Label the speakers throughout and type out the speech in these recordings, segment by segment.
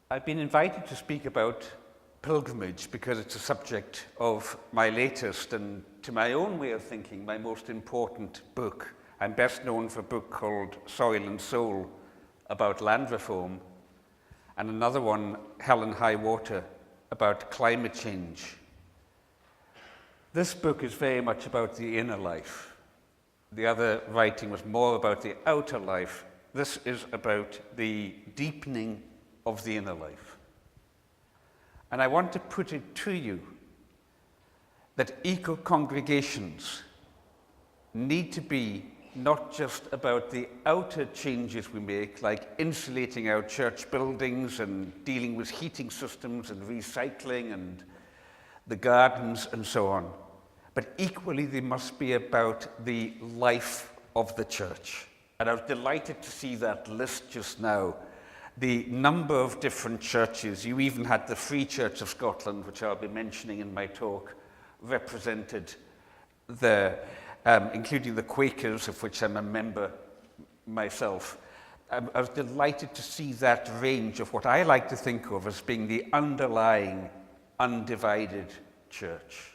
Speaker 1: I've been invited to speak about pilgrimage because it's a subject of my latest and, to my own way of thinking, my most important book. I'm best known for a book called Soil and Soul about land reform, and another one, Hell and High Water, about climate change. This book is very much about the inner life. The other writing was more about the outer life. This is about the deepening of the inner life. And I want to put it to you that eco-congregations need to be not just about the outer changes we make, like insulating our church buildings and dealing with heating systems and recycling and the gardens and so on, but equally they must be about the life of the church. And I was delighted to see that list just now. The number of different churches, you even had the Free Church of Scotland, which I'll be mentioning in my talk, represented there, including the Quakers, of which I'm a member myself. I was delighted to see that range of what I like to think of as being the underlying, undivided church.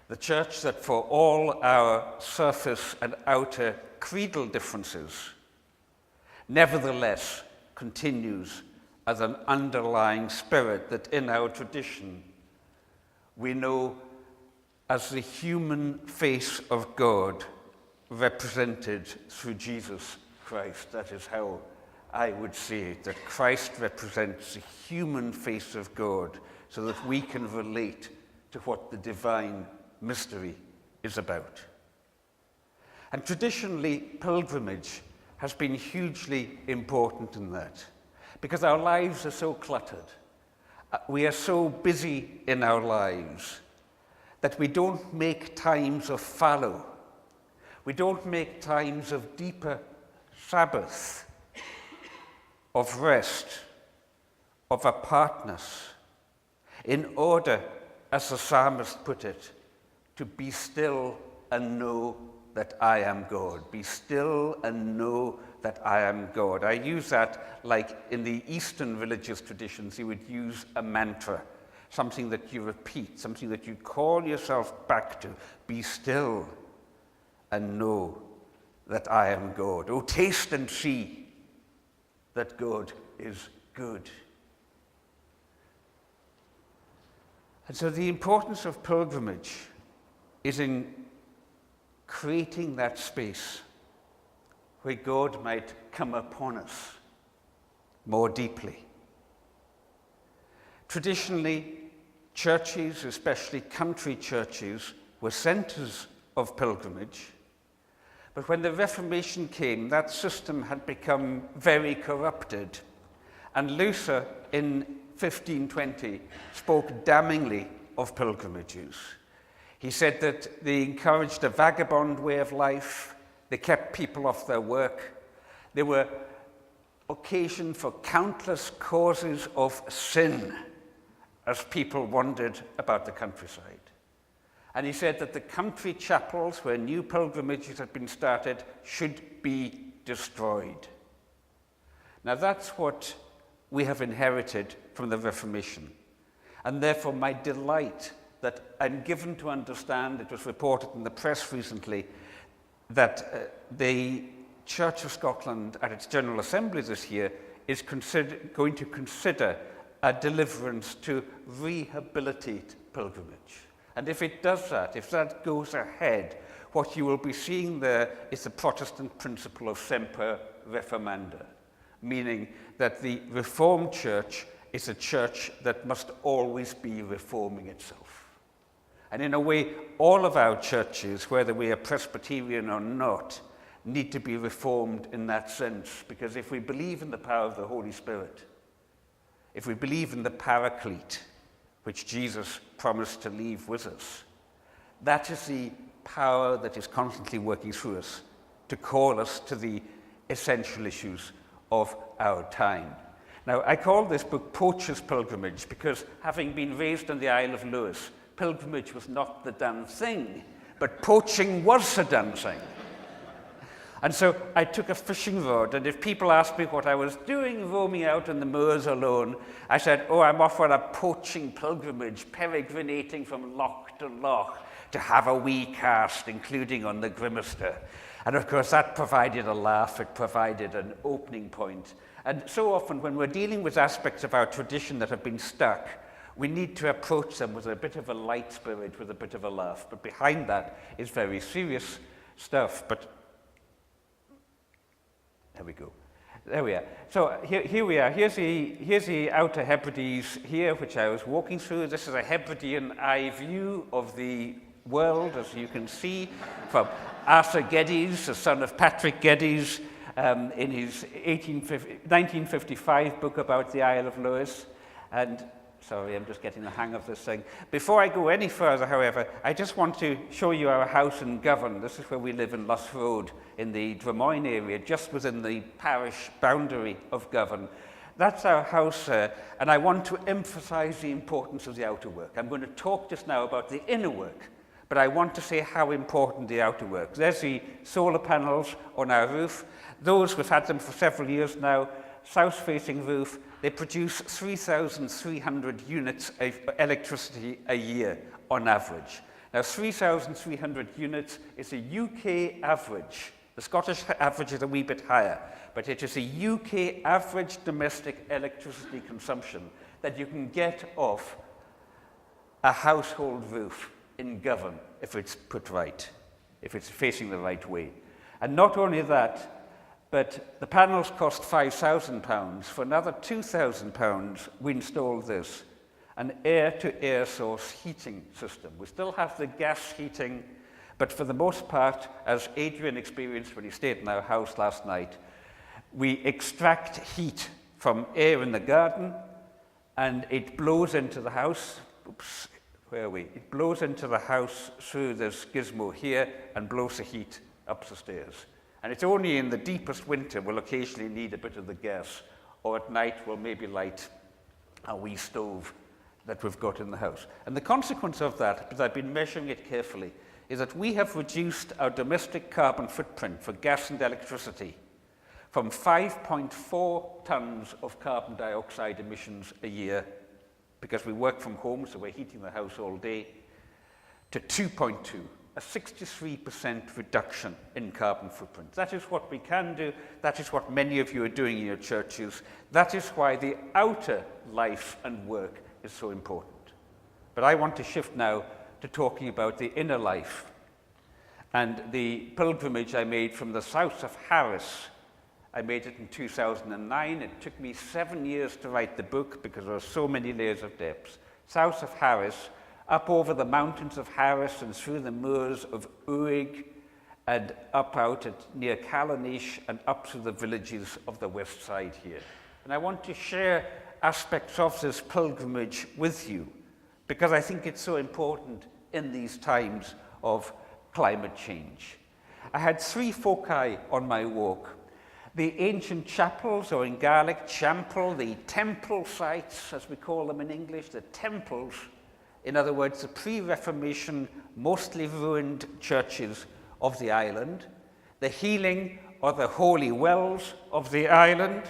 Speaker 1: The church that for all our surface and outer creedal differences, nevertheless continues as an underlying spirit that in our tradition we know as the human face of God represented through Jesus Christ. That is how I would say it, that Christ represents the human face of God so that we can relate to what the divine mystery is about. And traditionally, pilgrimage has been hugely important in that, because our lives are so cluttered. We are so busy in our lives that we don't make times of fallow. We don't make times of deeper Sabbath, of rest, of apartness, in order, as the psalmist put it, to be still and know that I am God. Be still and know that I am God. I use that like in the Eastern religious traditions, you would use a mantra, something that you repeat, something that you call yourself back to. Be still and know that I am God. Oh, taste and see that God is good. And so the importance of pilgrimage is in creating that space where God might come upon us more deeply. Traditionally, churches, especially country churches, were centers of pilgrimage. But when the Reformation came, that system had become very corrupted. And Luther, in 1520, spoke damningly of pilgrimages. He said that they encouraged a vagabond way of life, they kept people off their work, they were occasion for countless causes of sin as people wandered about the countryside. And he said that the country chapels where new pilgrimages had been started should be destroyed. Now that's what we have inherited from the Reformation. And therefore my delight that I'm given to understand, it was reported in the press recently, that the Church of Scotland at its General Assembly this year is going to consider a deliverance to rehabilitate pilgrimage. And if it does that, if that goes ahead, what you will be seeing there is the Protestant principle of semper reformanda, meaning that the Reformed Church is a church that must always be reforming itself. And in a way, all of our churches, whether we are Presbyterian or not, need to be reformed in that sense. Because if we believe in the power of the Holy Spirit, if we believe in the Paraclete, which Jesus promised to leave with us, that is the power that is constantly working through us to call us to the essential issues of our time. Now, I call this book Poacher's Pilgrimage because, having been raised on the Isle of Lewis, pilgrimage was not the done thing, but poaching was the done thing. And so I took a fishing rod, and if people asked me what I was doing roaming out on the moors alone, I said, oh, I'm off on a poaching pilgrimage, peregrinating from loch to loch to have a wee cast, including on the Grimmaster. And of course, that provided a laugh, it provided an opening point. And so often, when we're dealing with aspects of our tradition that have been stuck, we need to approach them with a bit of a light spirit, with a bit of a laugh. But behind that is very serious stuff. But there we go. There we are. So here we are. Here's the Outer Hebrides here, which I was walking through. This is a Hebridean eye view of the world, as you can see, from Arthur Geddes, the son of Patrick Geddes, in his 1955 book about the Isle of Lewis. And sorry, I'm just getting the hang of this thing. Before I go any further, however, I just want to show you our house in Govan. This is where we live in Luss Road, in the Drummoyne area, just within the parish boundary of Govan. That's our house, and I want to emphasize the importance of the outer work. I'm going to talk just now about the inner work, but I want to say how important the outer work. There's the solar panels on our roof. Those, we've had them for several years now, south-facing roof. They produce 3,300 units of electricity a year on average. Now, 3,300 units is a UK average. The Scottish average is a wee bit higher, but it is a UK average domestic electricity consumption that you can get off a household roof in Govan if it's put right, if it's facing the right way. And not only that, but the panels cost £5,000. For another £2,000, we installed this, an air-to-air source heating system. We still have the gas heating, but for the most part, as Adrian experienced when he stayed in our house last night, we extract heat from air in the garden, and it blows into the house. Oops, where are we? It blows into the house through this gizmo here and blows the heat up the stairs. And it's only in the deepest winter we'll occasionally need a bit of the gas, or at night we'll maybe light a wee stove that we've got in the house. And the consequence of that, because I've been measuring it carefully, is that we have reduced our domestic carbon footprint for gas and electricity from 5.4 tons of carbon dioxide emissions a year, because we work from home, so we're heating the house all day, to 2.2. A 63% reduction in carbon footprint. That is what we can do. That is what many of you are doing in your churches. That is why the outer life and work is so important. But I want to shift now to talking about the inner life and the pilgrimage I made from the south of Harris. I made it in 2009. It took me 7 years to write the book because there are so many layers of depths. South of Harris, up over the mountains of Harris and through the moors of Uig and up out near Callanish and up to the villages of the west side here. And I want to share aspects of this pilgrimage with you because I think it's so important in these times of climate change. I had 3 foci on my walk. The ancient chapels, or in Gaelic, champel, the temple sites, as we call them in English, the temples. In other words, the pre-Reformation, mostly ruined churches of the island, the healing or the holy wells of the island.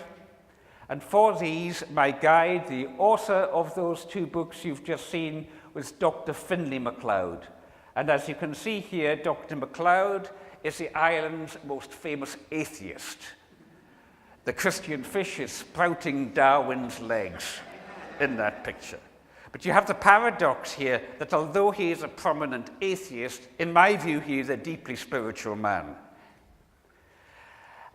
Speaker 1: And for these, my guide, the author of those 2 books you've just seen, was Dr. Finlay MacLeod. And as you can see here, Dr. MacLeod is the island's most famous atheist. The Christian fish is sprouting Darwin's legs in that picture. But you have the paradox here that although he is a prominent atheist, in my view, he is a deeply spiritual man.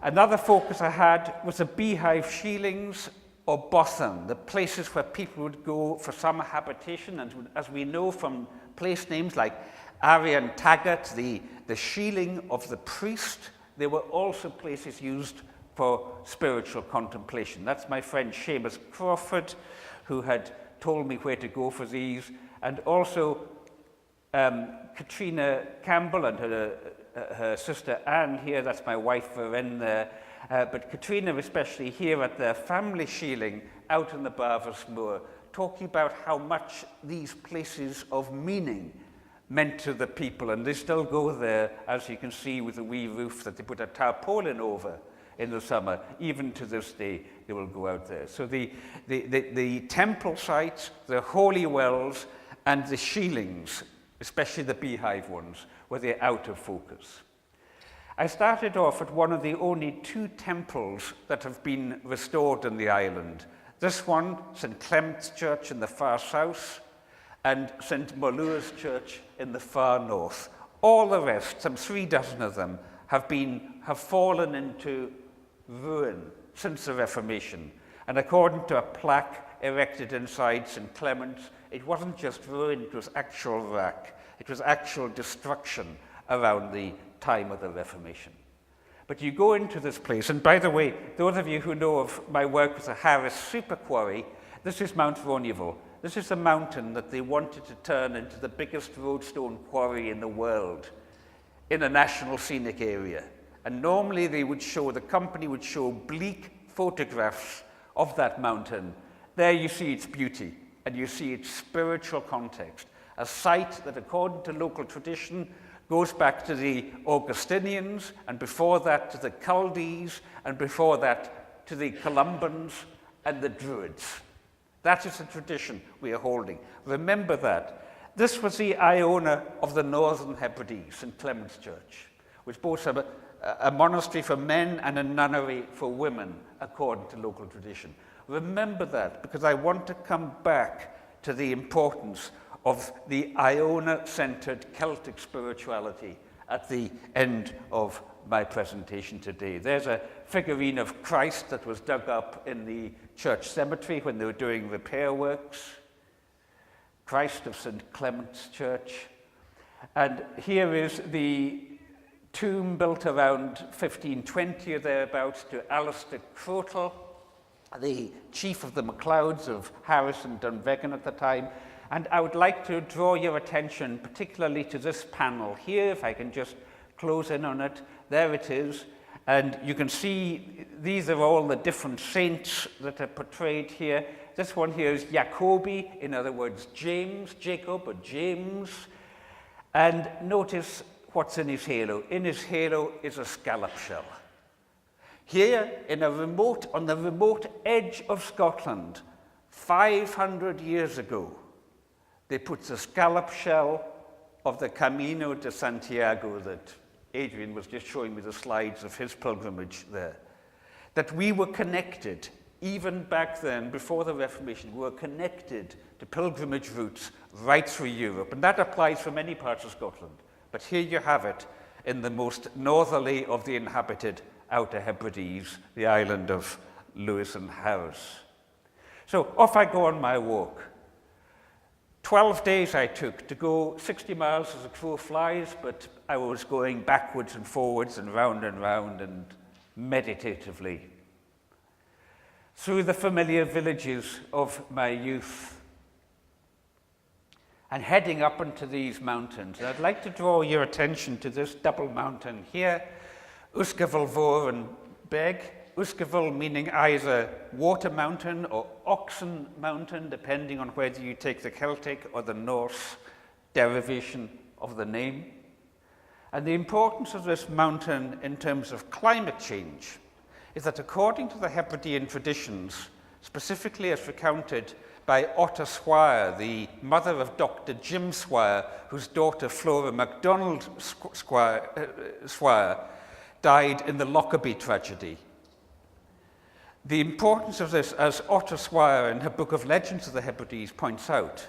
Speaker 1: Another focus I had was the beehive sheilings or bothan, the places where people would go for summer habitation. And as we know from place names like Arian Taggart, the sheiling of the priest, they were also places used for spiritual contemplation. That's my friend Seamus Crawford, who had told me where to go for these, and also Katrina Campbell and her sister Anne here, that's my wife Veren there, but Katrina especially here at their family sheiling out in the Barvas Moor, talking about how much these places of meaning meant to the people, and they still go there, as you can see, with a wee roof that they put a tarpaulin over in the summer. Even to this day, they will go out there. So the temple sites, the holy wells, and the shielings, especially the beehive ones, were the out of focus. I started off at one of the only 2 temples that have been restored in the island. This one, St. Clement's Church in the far south, and St. Molua's Church in the far north. All the rest, some 3 dozen of them, have fallen into ruin since the Reformation. And according to a plaque erected inside St. Clement's, it wasn't just ruin, it was actual wreck. It was actual destruction around the time of the Reformation. But you go into this place, and by the way, those of you who know of my work with the Harris Super Quarry, this is Mount Ronival. This is a mountain that they wanted to turn into the biggest roadstone quarry in the world, in a national scenic area. And normally the company would show bleak photographs of that mountain. There you see its beauty, and you see its spiritual context. A site that, according to local tradition, goes back to the Augustinians, and before that to the Chaldees, and before that to the Columbans and the Druids. That is the tradition we are holding. Remember that. This was the Iona of the Northern Hebrides, St. Clement's Church, which boasts a monastery for men and a nunnery for women, according to local tradition. Remember that, because I want to come back to the importance of the Iona-centered Celtic spirituality at the end of my presentation today. There's a figurine of Christ that was dug up in the church cemetery when they were doing repair works. Christ of St. Clement's Church. And here is the tomb built around 1520 or thereabouts to Alastair McIntosh, the chief of the MacLeods of Harris and Dunvegan at the time. And I would like to draw your attention particularly to this panel here, if I can just close in on it. There it is. And you can see these are all the different saints that are portrayed here. This one here is Jacobi, in other words, Jacob or James. And notice what's in his halo. In his halo is a scallop shell. Here, on the remote edge of Scotland, 500 years ago, they put the scallop shell of the Camino de Santiago that Adrian was just showing me the slides of his pilgrimage there. That we were connected, even back then, before the Reformation, we were connected to pilgrimage routes right through Europe. And that applies for many parts of Scotland. But here you have it in the most northerly of the inhabited Outer Hebrides, the island of Lewis and Harris. So off I go on my walk. 12 days I took to go 60 miles as a crow flies, but I was going backwards and forwards and round and meditatively through the familiar villages of my youth and heading up into these mountains. And I'd like to draw your attention to this double mountain here, Uskavil and Beg. Uskavil meaning either water mountain or oxen mountain, depending on whether you take the Celtic or the Norse derivation of the name. And the importance of this mountain in terms of climate change is that according to the Hebridean traditions, specifically as recounted by Otter Swire, the mother of Dr. Jim Swire, whose daughter Flora MacDonald Swire died in the Lockerbie tragedy. The importance of this, as Otter Swire in her book of Legends of the Hebrides points out,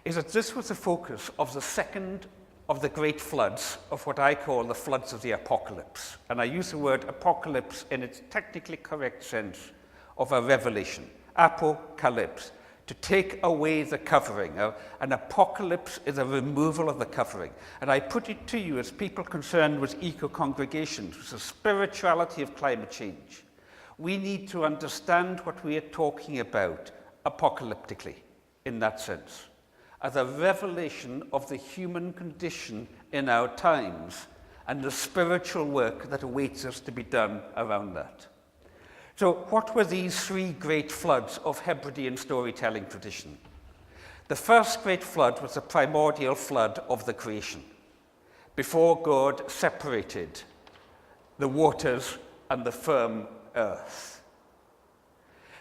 Speaker 1: is that this was the focus of the second of the great floods, of what I call the floods of the apocalypse. And I use the word apocalypse in its technically correct sense of a revelation, apocalypse, to take away the covering. An apocalypse is a removal of the covering. And I put it to you as people concerned with eco-congregations, with the spirituality of climate change. We need to understand what we are talking about apocalyptically, in that sense, as a revelation of the human condition in our times and the spiritual work that awaits us to be done around that. So what were these three great floods of Hebridean storytelling tradition? The first great flood was the primordial flood of the creation, before God separated the waters and the firm earth.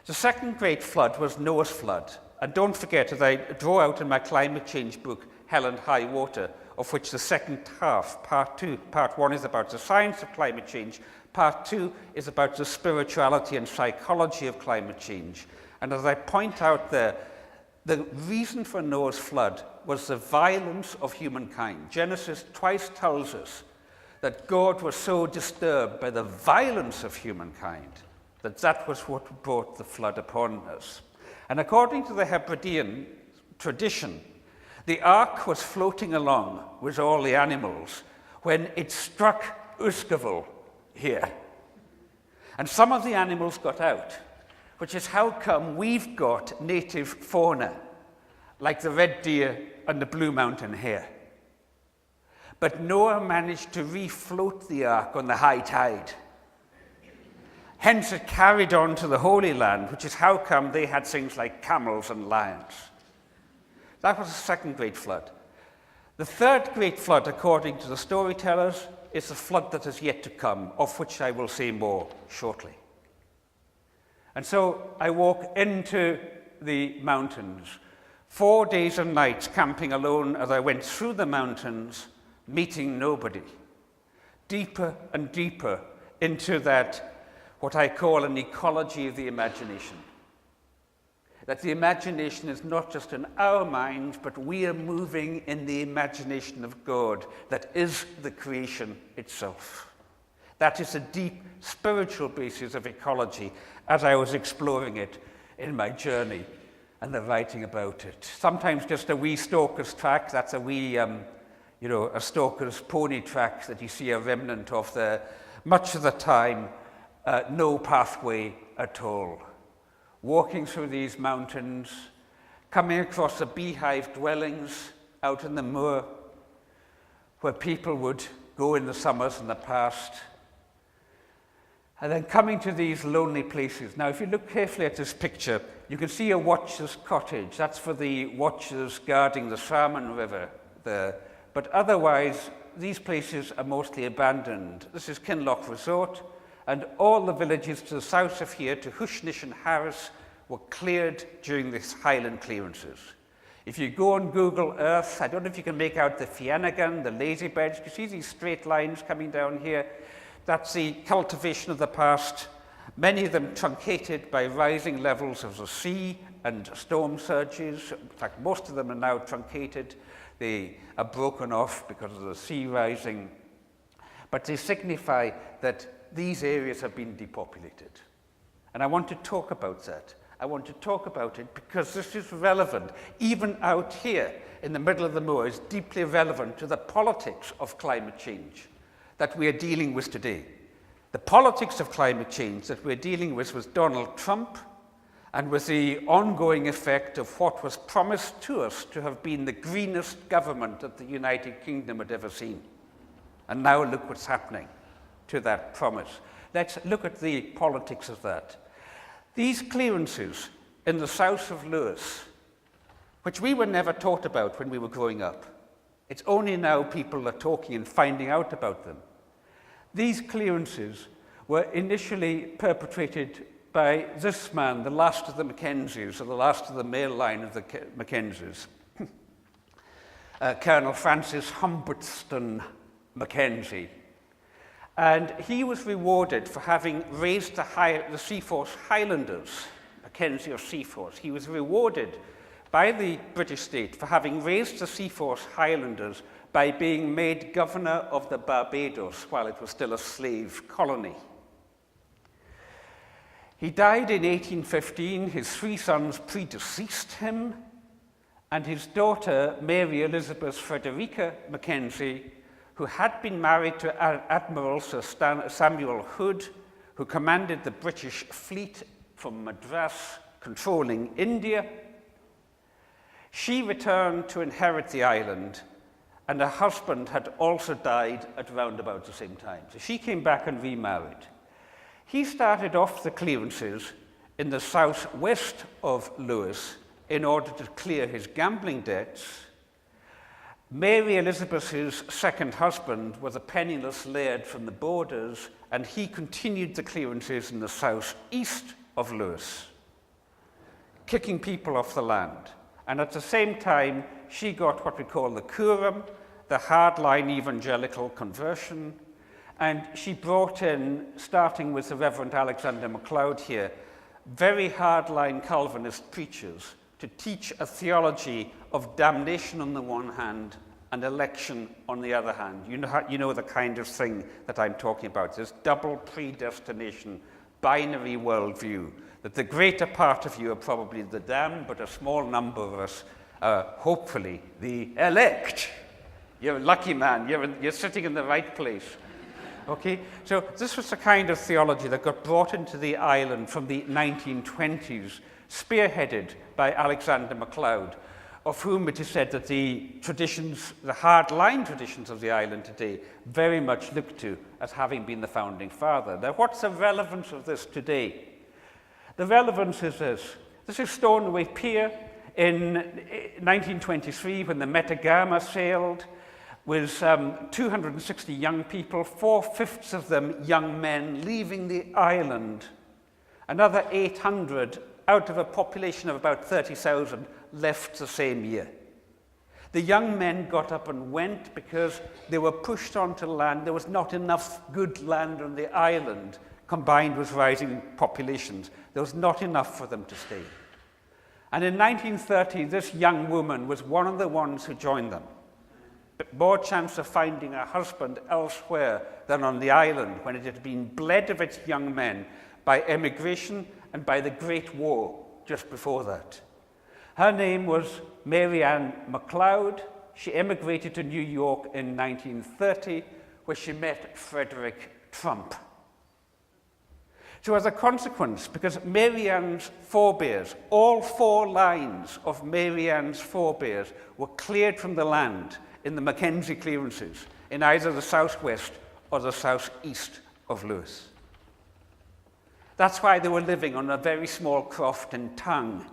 Speaker 1: The second great flood was Noah's flood. And don't forget, as I draw out in my climate change book, Hell and High Water, of which the second half, part 1 is about the science of climate change, part 2 is about the spirituality and psychology of climate change. And as I point out there, the reason for Noah's flood was the violence of humankind. Genesis twice tells us that God was so disturbed by the violence of humankind that that was what brought the flood upon us. And according to the Hebridean tradition, the ark was floating along with all the animals when it struck Uskavul here. And some of the animals got out, which is how come we've got native fauna, like the red deer and the blue mountain hare. But Noah managed to refloat the ark on the high tide. Hence it carried on to the Holy Land, which is how come they had things like camels and lions. That was the second great flood. The third great flood, according to the storytellers, is the flood that is yet to come, of which I will say more shortly. And so I walk into the mountains, 4 days and nights camping alone as I went through the mountains, meeting nobody, deeper and deeper into that, what I call an ecology of the imagination. That the imagination is not just in our minds, but we are moving in the imagination of God that is the creation itself. That is a deep spiritual basis of ecology as I was exploring it in my journey and the writing about it. Sometimes just a wee stalker's track, that's a wee, a stalker's pony track that you see a remnant of there. Much of the time, no pathway at all. Walking through these mountains, coming across the beehive dwellings out in the moor where people would go in the summers in the past, and then coming to these lonely places. Now, if you look carefully at this picture, you can see a watcher's cottage. That's for the watchers guarding the Salmon River there. But otherwise, these places are mostly abandoned. This is Kinloch Resort, and all the villages to the south of here, to Hushnish and Harris, were cleared during these highland clearances. If you go on Google Earth, I don't know if you can make out the Fiannagan, the lazy beds. You see these straight lines coming down here? That's the cultivation of the past, many of them truncated by rising levels of the sea and storm surges. In fact, most of them are now truncated. They are broken off because of the sea rising. But they signify that these areas have been depopulated. And I want to talk about that. I want to talk about it because this is relevant. Even out here in the middle of the moor is deeply relevant to the politics of climate change that we are dealing with today. The politics of climate change that we're dealing with Donald Trump and with the ongoing effect of what was promised to us to have been the greenest government that the United Kingdom had ever seen. And now look what's happening to that promise. Let's look at the politics of that. These clearances in the south of Lewis, which we were never taught about when we were growing up. It's only now people are talking and finding out about them. These clearances were initially perpetrated by this man, the last of the Mackenzies, or the last of the male line of the Mackenzies, Colonel Francis Humberstone Mackenzie. And he was rewarded for having raised the Seaforth Highlanders, Mackenzie or Seaforth. He was rewarded by the British state for having raised the Seaforth Highlanders by being made governor of the Barbados while it was still a slave colony. He died in 1815. His 3 sons predeceased him, and his daughter, Mary Elizabeth Frederica Mackenzie, who had been married to Admiral Sir Samuel Hood, who commanded the British fleet from Madras, controlling India. She returned to inherit the island, and her husband had also died at around about the same time. So she came back and remarried. He started off the clearances in the southwest of Lewis in order to clear his gambling debts. Mary Elizabeth's second husband was a penniless laird from the borders, and he continued the clearances in the south-east of Lewis, kicking people off the land. And at the same time, she got what we call the Quorum, the hardline evangelical conversion, and she brought in, starting with the Reverend Alexander MacLeod here, very hardline Calvinist preachers to teach a theology of damnation on the one hand and election on the other hand. You know the kind of thing that I'm talking about, this double predestination, binary worldview, that the greater part of you are probably the damned, but a small number of us are hopefully the elect. You're a lucky man, you're sitting in the right place. Okay, so this was the kind of theology that got brought into the island from the 1920s, spearheaded by Alexander MacLeod, of whom it is said that the traditions, the hard-line traditions of the island today, very much look to as having been the founding father. Now, what's the relevance of this today? The relevance is this. This is Stornoway Pier in 1923 when the Metagama sailed, with 260 young people, 4/5 of them young men, leaving the island. Another 800 out of a population of about 30,000 left the same year. The young men got up and went because they were pushed onto land. There was not enough good land on the island, combined with rising populations. There was not enough for them to stay. And in 1930, this young woman was one of the ones who joined them. But more chance of finding a husband elsewhere than on the island, when it had been bled of its young men by emigration and by the Great War just before that. Her name was Mary Ann MacLeod. She emigrated to New York in 1930, where she met Frederick Trump. So as a consequence, because Mary Ann's forebears, all 4 lines of Mary Ann's forebears were cleared from the land in the Mackenzie clearances, in either the southwest or the southeast of Lewis. That's why they were living on a very small croft in Tongue,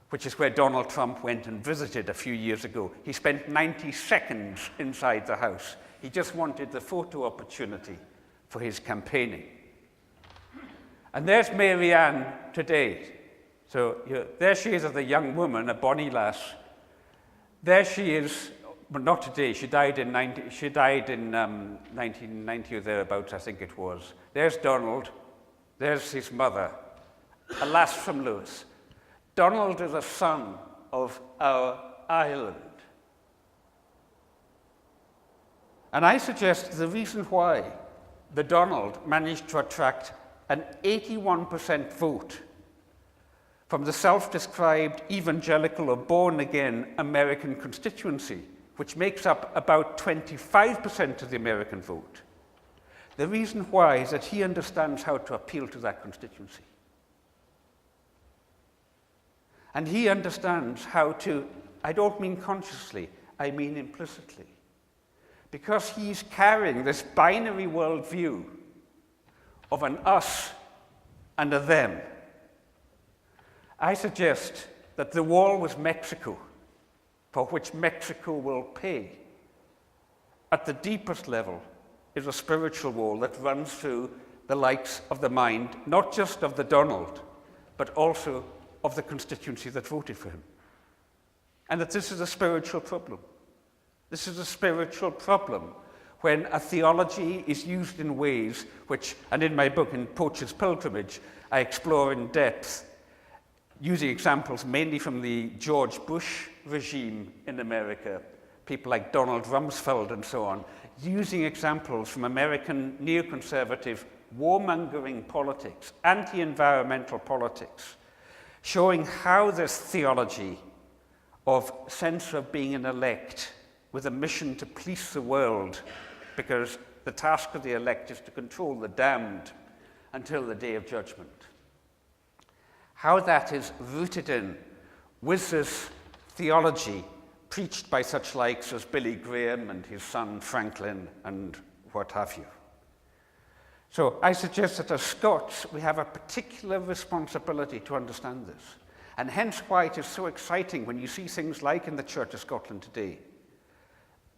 Speaker 1: which is where Donald Trump went and visited a few years ago. He spent 90 seconds inside the house. He just wanted the photo opportunity for his campaigning. And there's Mary Ann today. So there she is as a young woman, a bonny lass. There she is. But not today. She died in 1990 or thereabouts, I think it was. There's Donald. There's his mother, a lass from Lewis. Donald is a son of our island. And I suggest the reason why the Donald managed to attract an 81% vote from the self-described evangelical or born-again American constituency, which makes up about 25% of the American vote. The reason why is that he understands how to appeal to that constituency. And he understands how to, I don't mean consciously, I mean implicitly. Because he's carrying this binary worldview of an us and a them. I suggest that the wall with Mexico, for which Mexico will pay, at the deepest level, is a spiritual wall that runs through the likes of the mind, not just of the Donald, but also of the constituency that voted for him. And that this is a spiritual problem. This is a spiritual problem when a theology is used in ways which, and in my book, In Poacher's Pilgrimage, I explore in depth, using examples mainly from the George Bush regime in America, people like Donald Rumsfeld and so on, using examples from American neoconservative warmongering politics, anti-environmental politics, showing how this theology of sense of being an elect with a mission to police the world, because the task of the elect is to control the damned until the day of judgment. How that is rooted in with this theology preached by such likes as Billy Graham and his son Franklin and what have you. So I suggest that as Scots, we have a particular responsibility to understand this. And hence why it is so exciting when you see things like in the Church of Scotland today,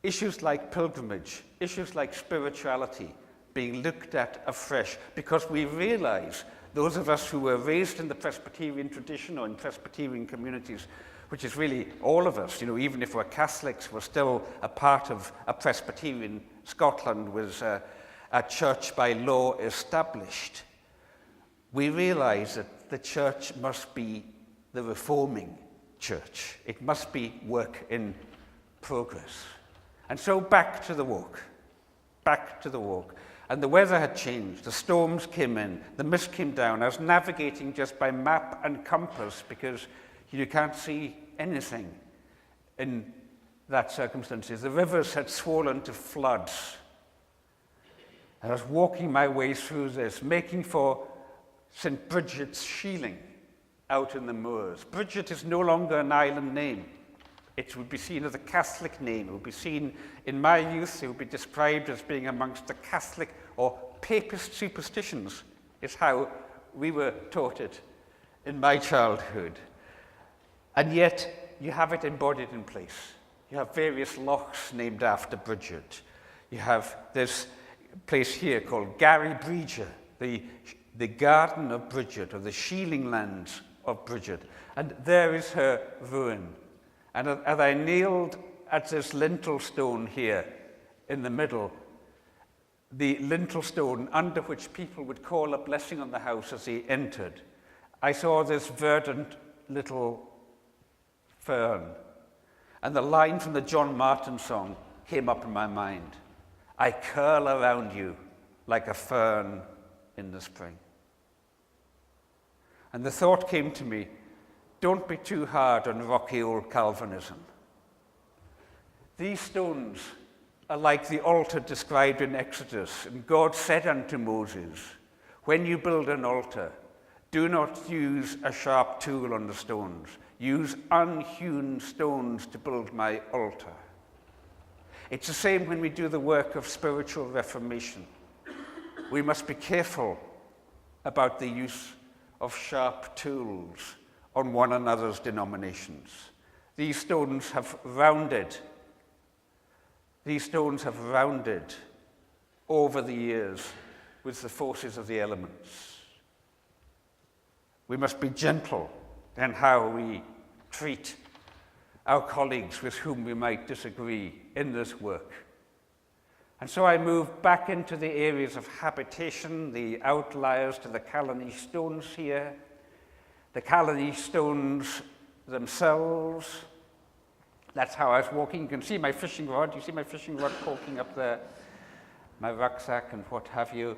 Speaker 1: issues like pilgrimage, issues like spirituality being looked at afresh, because we realize, those of us who were raised in the Presbyterian tradition or in Presbyterian communities, which is really all of us, even if we're Catholics, we're still a part of a Presbyterian. Scotland was a church by law established. We realize that the church must be the reforming church. It must be work in progress. And so back to the walk. And the weather had changed. The storms came in. The mist came down. I was navigating just by map and compass because you can't see anything in that circumstances. The rivers had swollen to floods. I was walking my way through this, making for St. Bridget's Shieling out in the moors. Bridget is no longer an island name. It would be seen as a Catholic name. It would be seen, in my youth, it would be described as being amongst the Catholic or Papist superstitions, is how we were taught it in my childhood. And yet, you have it embodied in place. You have various lochs named after Bridget. You have this place here called Gary Bridger, the garden of Bridget, or the Shieling lands of Bridget. And there is her ruin. And as I kneeled at this lintel stone here in the middle, the lintel stone under which people would call a blessing on the house as they entered, I saw this verdant little fern. And the line from the John Martin song came up in my mind. I curl around you like a fern in the spring. And the thought came to me, don't be too hard on rocky old Calvinism. These stones are like the altar described in Exodus. And God said unto Moses, when you build an altar, do not use a sharp tool on the stones. Use unhewn stones to build my altar. It's the same when we do the work of spiritual reformation. We must be careful about the use of sharp tools on one another's denominations. These stones have rounded over the years with the forces of the elements. We must be gentle in how we treat our colleagues with whom we might disagree in this work. And so I moved back into the areas of habitation, the outliers to the Callanish stones here, the Callanish stones themselves. That's how I was walking. You can see my fishing rod. You see my fishing rod poking up there, my rucksack and what have you.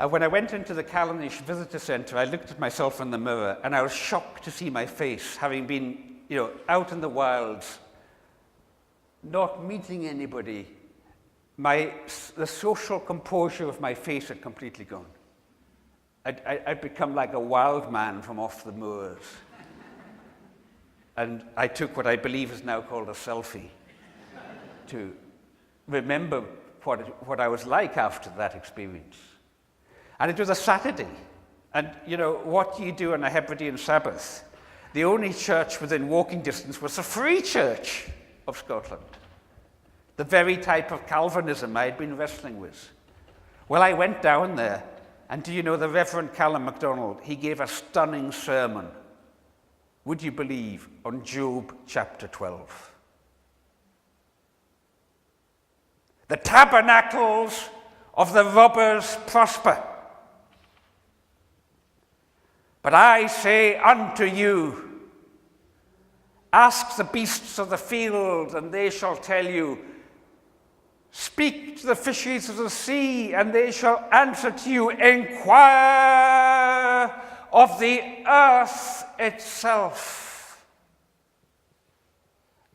Speaker 1: When I went into the Callanish Visitor Centre, I looked at myself in the mirror and I was shocked to see my face, having been, out in the wilds, not meeting anybody. The social composure of my face had completely gone. I'd become like a wild man from off the moors. And I took what I believe is now called a selfie to remember what I was like after that experience. And it was a Saturday. And, what do you do on a Hebridean Sabbath? The only church within walking distance was the Free Church of Scotland. The very type of Calvinism I had been wrestling with. Well, I went down there, and do you know the Reverend Callum MacDonald? He gave a stunning sermon, would you believe, on Job chapter 12. The tabernacles of the robbers prosper. But I say unto you, ask the beasts of the field, and they shall tell you. Speak to the fishes of the sea, and they shall answer to you. Inquire of the earth itself,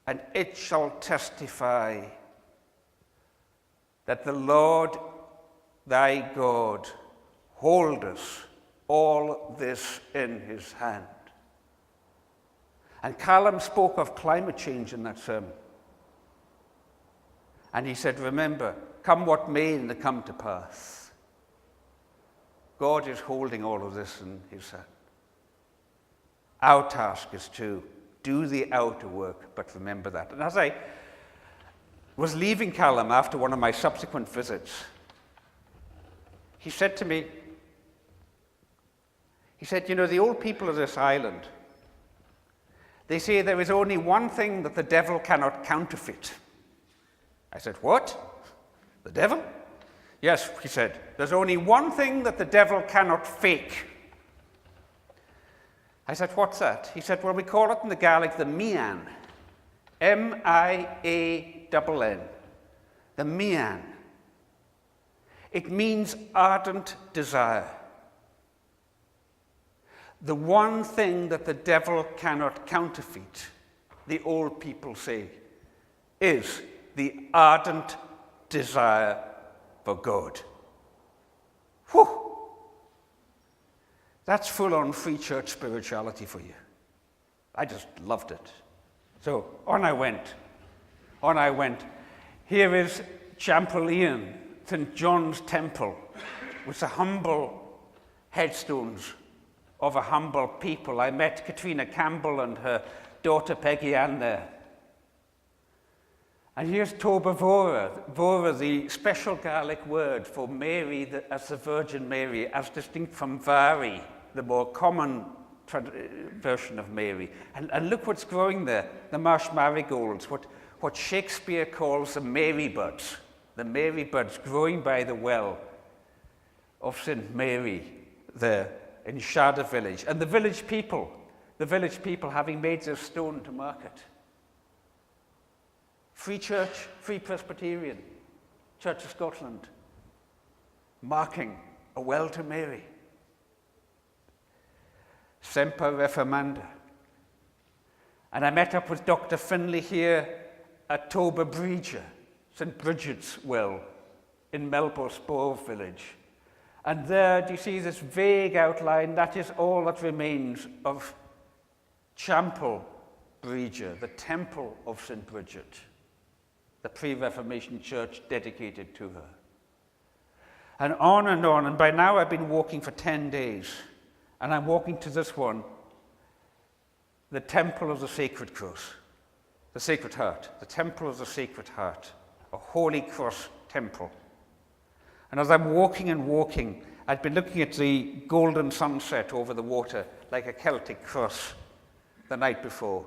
Speaker 1: and it shall testify that the Lord thy God holdeth all this in his hand. And Callum spoke of climate change in that sermon. And he said, remember, come what may in the come to pass, God is holding all of this in his hand. Our task is to do the outer work, but remember that. And as I was leaving Callum after one of my subsequent visits, he said to me, the old people of this island, they say there is only one thing that the devil cannot counterfeit. I said, what? The devil? Yes, he said, there's only one thing that the devil cannot fake. I said, what's that? He said, well, we call it in the Gaelic the mian. M-I-A-N-N. The mian. It means ardent desire. The one thing that the devil cannot counterfeit, the old people say, is the ardent desire for God. Whew! That's full-on free church spirituality for you. I just loved it. So on I went. Here is Champerlean, St. John's Temple, with the humble headstones of a humble people. I met Katrina Campbell and her daughter Peggy Ann there. And here's Toba Vora, the special Gaelic word for Mary as the Virgin Mary, as distinct from Vari, the more common version of Mary. And look what's growing there, the marsh marigolds, what Shakespeare calls the Mary buds growing by the well of St. Mary there in Shada village. And the village people having made this stone to mark it. Free Church, Free Presbyterian, Church of Scotland, marking a well to Mary. Semper Reformanda. And I met up with Dr. Finlay here at Toba Bridger, St. Bridget's Well, in Melbourne village. And there, do you see this vague outline? That is all that remains of Champel Bridger, the temple of St. Bridget, the pre-Reformation church dedicated to her. And by now I've been walking for 10 days, and I'm walking to this one, the Temple of the Sacred Cross, the Sacred Heart, the Temple of the Sacred Heart, a Holy Cross temple. And as I'm walking, I'd been looking at the golden sunset over the water like a Celtic cross the night before.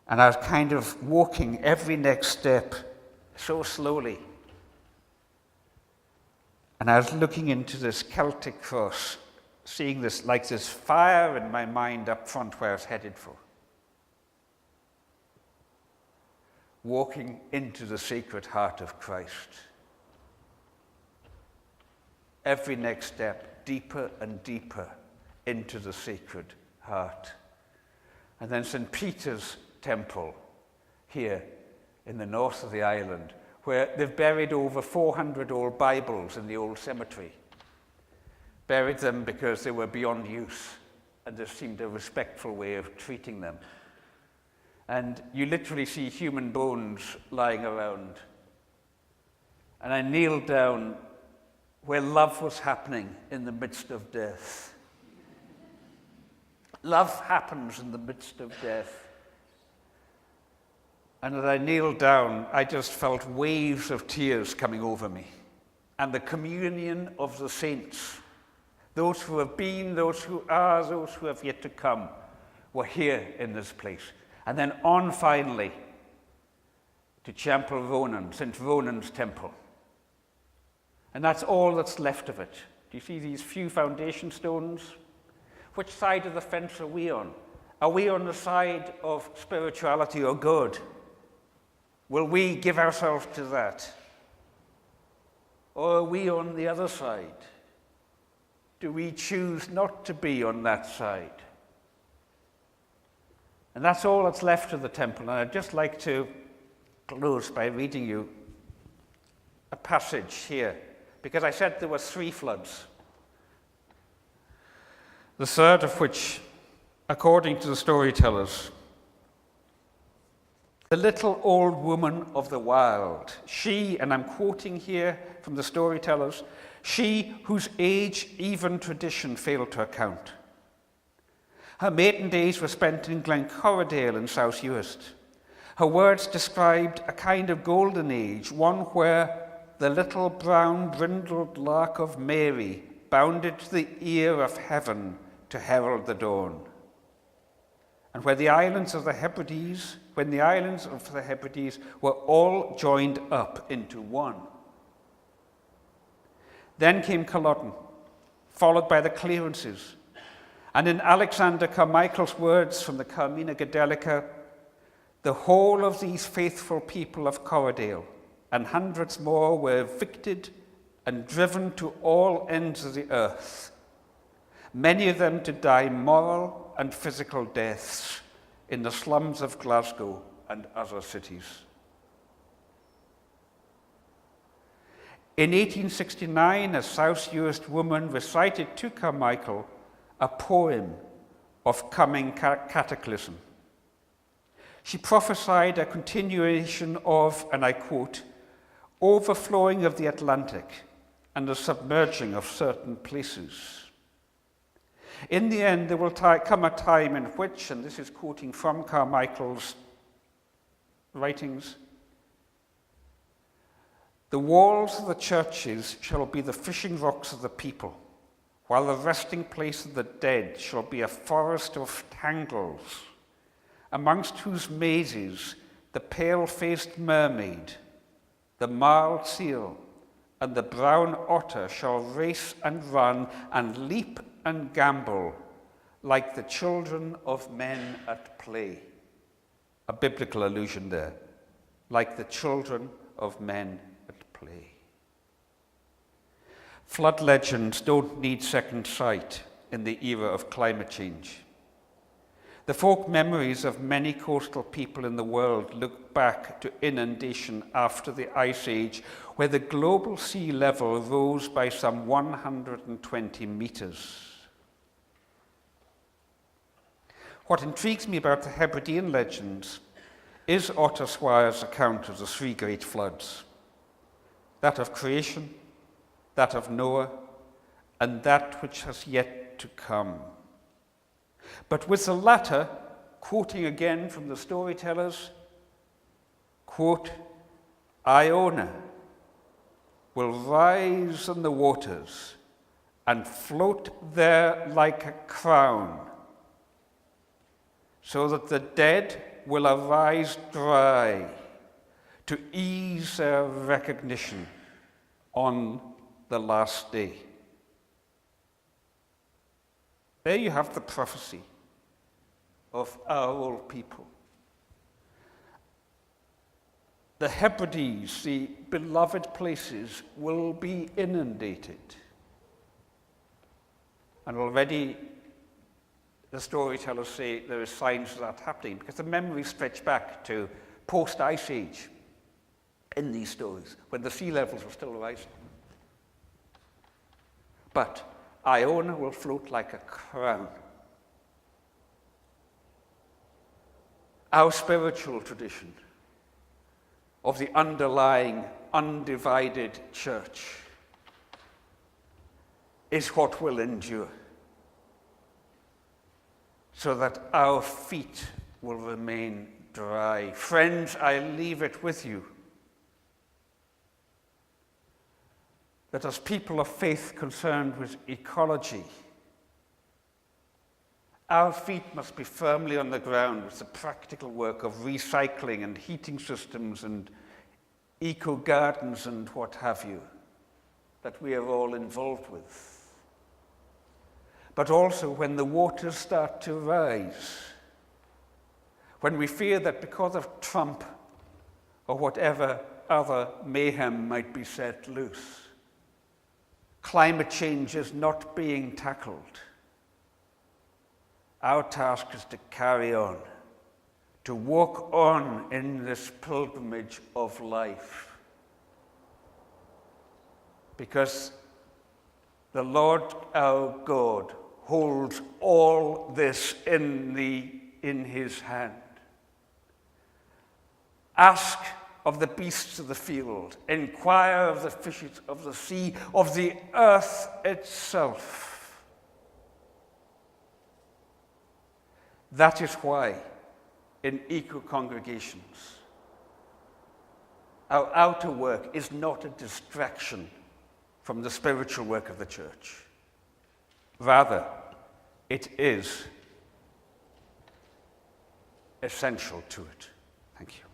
Speaker 1: And I was kind of walking every next step so slowly. And I was looking into this Celtic cross, seeing this like this fire in my mind up front where I was headed for. Walking into the Sacred Heart of Christ. Every next step, deeper and deeper into the Sacred Heart. And then St. Peter's Temple here in the north of the island, where they've buried over 400 old Bibles in the old cemetery. Buried them because they were beyond use, and this seemed a respectful way of treating them. And you literally see human bones lying around. And I kneeled down where love was happening in the midst of death. Love happens in the midst of death. And as I kneeled down, I just felt waves of tears coming over me. And the communion of the saints, those who have been, those who are, those who have yet to come, were here in this place. And then on finally to Champel Ronan, St. Ronan's Temple. And that's all that's left of it. Do you see these few foundation stones? Which side of the fence are we on? Are we on the side of spirituality or good? Will we give ourselves to that? Or are we on the other side? Do we choose not to be on that side? And that's all that's left of the temple. And I'd just like to close by reading you a passage here, because I said there were 3 floods. The third of which, according to the storytellers, the little old woman of the wild, she, and I'm quoting here from the storytellers, she whose age even tradition failed to account, Her maiden days were spent in Glencorridale in South Uist. Her words described a kind of golden age, one where the little brown brindled lark of Mary bounded to the ear of heaven to herald the dawn. And where the islands of the Hebrides, when the islands of the Hebrides were all joined up into one. Then came Culloden, followed by the Clearances. And in Alexander Carmichael's words from the Carmina Gadelica, the whole of these faithful people of Corriedale and hundreds more were evicted and driven to all ends of the earth, many of them to die moral and physical deaths in the slums of Glasgow and other cities. In 1869, a South Uist woman recited to Carmichael a poem of coming cataclysm. She prophesied a continuation of, and I quote, overflowing of the Atlantic and the submerging of certain places. In the end, there will come a time in which, and this is quoting from Carmichael's writings, the walls of the churches shall be the fishing rocks of the people, while the resting place of the dead shall be a forest of tangles, amongst whose mazes the pale-faced mermaid, the marled seal, and the brown otter shall race and run and leap and gambol like the children of men at play. A biblical allusion there. Like the children of men at play. Flood legends don't need second sight in the era of climate change. The folk memories of many coastal people in the world look back to inundation after the Ice Age, where the global sea level rose by some 120 meters. What intrigues me about the Hebridean legends is Otter Squire's account of the three great floods, that of creation, that of Noah, and that which has yet to come. But with the latter, quoting again from the storytellers, quote, Iona will rise in the waters and float there like a crown, so that the dead will arise dry to ease their recognition on the last day. There you have the prophecy of our old people. The Hebrides, the beloved places, will be inundated. And already the storytellers say there are signs of that happening, because the memories stretch back to post-Ice Age in these stories, when the sea levels were still rising. But Iona will float like a crown. Our spiritual tradition of the underlying, undivided church is what will endure, so that our feet will remain dry. Friends, I leave it with you that as people of faith concerned with ecology, our feet must be firmly on the ground with the practical work of recycling and heating systems and eco-gardens and what have you, that we are all involved with. But also when the waters start to rise, when we fear that because of Trump or whatever other mayhem might be set loose, climate change is not being tackled. Our task is to carry on, to walk on in this pilgrimage of life. Because the Lord our God holds all this in his hand. Ask of the beasts of the field, inquire of the fishes of the sea, of the earth itself. That is why in eco-congregations, our outer work is not a distraction from the spiritual work of the church. Rather, it is essential to it. Thank you.